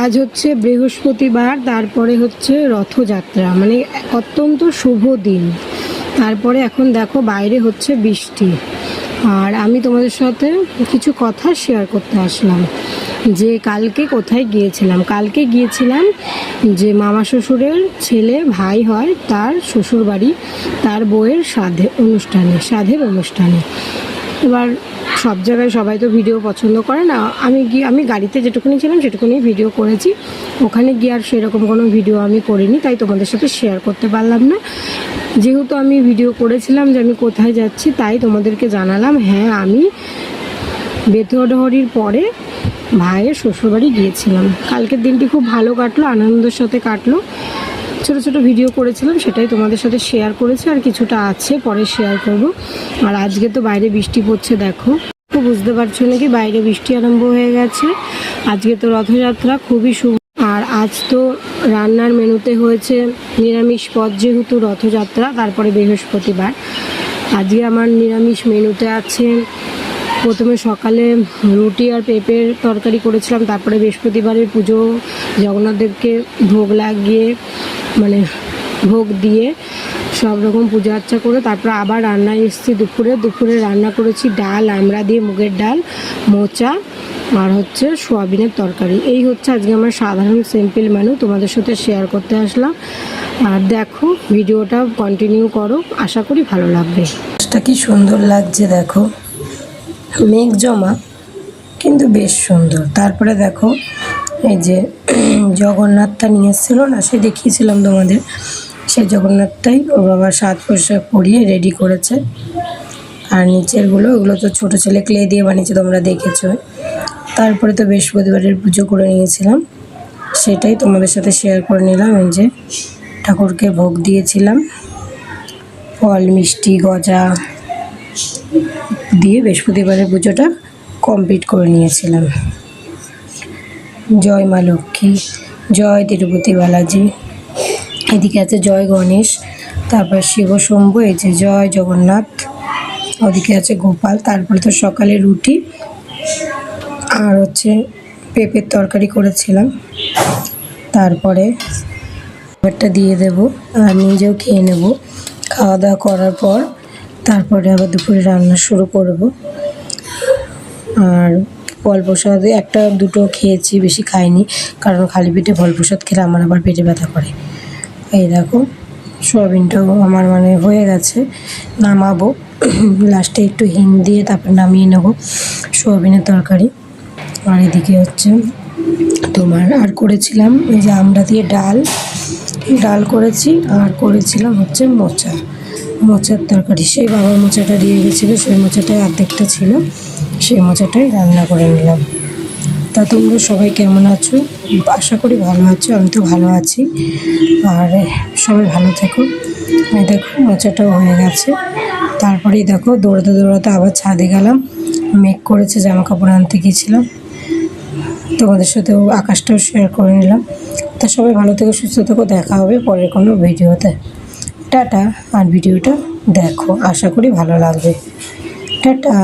আজ হচ্ছে বৃহস্পতিবার, তারপরে হচ্ছে রথযাত্রা, মানে অত্যন্ত শুভ দিন। তারপরে এখন দেখো বাইরে হচ্ছে বৃষ্টি, আর আমি তোমাদের সাথে কিছু কথা শেয়ার করতে আসলাম যে কালকে কোথায় গিয়েছিলাম। কালকে গিয়েছিলাম যে মামা শ্বশুরের ছেলে ভাই হয় তার শ্বশুর বাড়ি, তার বউয়ের সাধের অনুষ্ঠানে। এবার সব জায়গায় সবাই তো ভিডিও পছন্দ করে না। আমি গাড়িতে যেটুকুনি ছিলাম সেটুকুনি ভিডিও করেছি, ওখানে গিয়ে আর সেরকম কোনো ভিডিও আমি করিনি, তাই তোমাদের সাথে শেয়ার করতে পারলাম না। যেহেতু আমি ভিডিও করেছিলাম যে আমি কোথায় যাচ্ছি, তাই তোমাদেরকে জানালাম। হ্যাঁ, আমি বেথুয়াডহরির পরে ভাইয়ের শ্বশুরবাড়ি গিয়েছিলাম। কালকের দিনটি খুব ভালো কাটলো, আনন্দের সাথে কাটলো। ছোটো ছোটো ভিডিও করেছিলাম, সেটাই তোমাদের সাথে শেয়ার করেছি, আর কিছুটা আছে পরে শেয়ার করব। আর আজকে তো বাইরে বৃষ্টি পড়ছে, দেখো বুঝতে পারছো নাকি, বাইরে বৃষ্টি আরম্ভ হয়ে গেছে। আজকে তো রথযাত্রা, খুবই শুভ। আর আজ তো রান্নার মেনুতে হয়েছে নিরামিষ পদ, যেহেতু রথযাত্রা, তারপরে বৃহস্পতিবার। আজকে আমার নিরামিষ মেনুতে আছে, প্রথমে সকালে রুটি আর পেঁপের তরকারি করেছিলাম, তারপরে বৃহস্পতিবারের পুজো জগন্নাথদেবকে ভোগ লাগিয়ে, মানে ভোগ দিয়ে সব রকম পূজা আর্চা করে তারপরে আবার রান্নায় এসেছি। দুপুরে রান্না করেছি ডাল, আমড়া দিয়ে মুগের ডাল, মোচা আর হচ্ছে সোয়াবিনের তরকারি। এই হচ্ছে আজকে আমার সাধারণ সিম্পল মেনু, তোমাদের সাথে শেয়ার করতে আসলাম। আর দেখো, ভিডিওটা কন্টিনিউ করো, আশা করি ভালো লাগবে। কি সুন্দর লাগছে দেখো, মেঘ জমা কিন্তু বেশ সুন্দর। তারপরে দেখো এই যে জগন্নাথটা নিয়ে এসেছিলো না, সে দেখিয়েছিলাম তোমাদের, সে জগন্নাথটাই ওর বাবা সাজ পোশাক পরিয়ে রেডি করেছে। আর নিচেরগুলো, ওগুলো তো ছোটো ছেলে ক্লে দিয়ে বানিয়েছে, তোমরা দেখেছো। তারপরে তো বৃহস্পতিবারের পুজো করে নিয়েছিলাম, সেটাই তোমাদের সাথে শেয়ার করে নিলাম। এই যে ঠাকুরকে ভোগ দিয়েছিলাম, ফল মিষ্টি গজা দিয়ে বৃহস্পতিবারের পুজোটা কমপ্লিট করে নিয়েছিলাম। জয় মা লক্ষ্মী, জয় তিরুপতি বালাজি, এদিকে আছে জয় গণেশ, তারপর শিব শম্ভু, এই যে জয় জগন্নাথ, ওদিকে আছে গোপাল। তারপরে তো সকালে রুটি আর হচ্ছে পেঁপের তরকারি করেছিলাম। তারপরে খাবারটা দিয়ে দেব আর নিজেও খেয়ে নেব। খাওয়া দাওয়া করার পর তারপরে আবার দুপুরে রান্না শুরু করব। আর ফল প্রসাদ একটা দুটো খেয়েছি, বেশি খাইনি, কারণ খালি পেটে ফল প্রসাদ খেলে আমার আবার পেটে ব্যথা করে। এই দেখো সোয়াবিনটাও আমার মানে হয়ে গেছে, নামাবো। লাস্টে একটু হিং দিয়ে তারপর নামিয়ে নেব সোয়াবিনের তরকারি। আর এদিকে হচ্ছে তোমার আর করেছিলাম এই যে আমড়া দিয়ে ডাল করেছি, আর করেছিলাম হচ্ছে মোচার তরকারি। সেই বাবার মোচাটা দিয়ে গেছিলো, সেই মোচাটাই অর্ধেকটা ছিল, সেই মোচাটাই রান্না করে নিলাম। তা তোমরা সবাই কেমন আছো? আশা করি ভালো আছো, আমি তো ভালো আছি। আর সবাই ভালো থেকো। এই দেখো মোচাটাও হয়ে গেছে। তারপরেই দেখো দৌড়াতে আবার ছাদে গেলাম, মেঘ করেছে, জামা কাপড় আনতে গিয়েছিলাম। তোমাদের সাথেও আকাশটাও শেয়ার করে নিলাম। তা সবাই ভালো থেকো, সুস্থ থেকো, দেখা হবে পরের কোনো ভিডিওতে। টাটা। আর ভিডিওটা দেখো, আশা করি ভালো লাগবে। টাটা।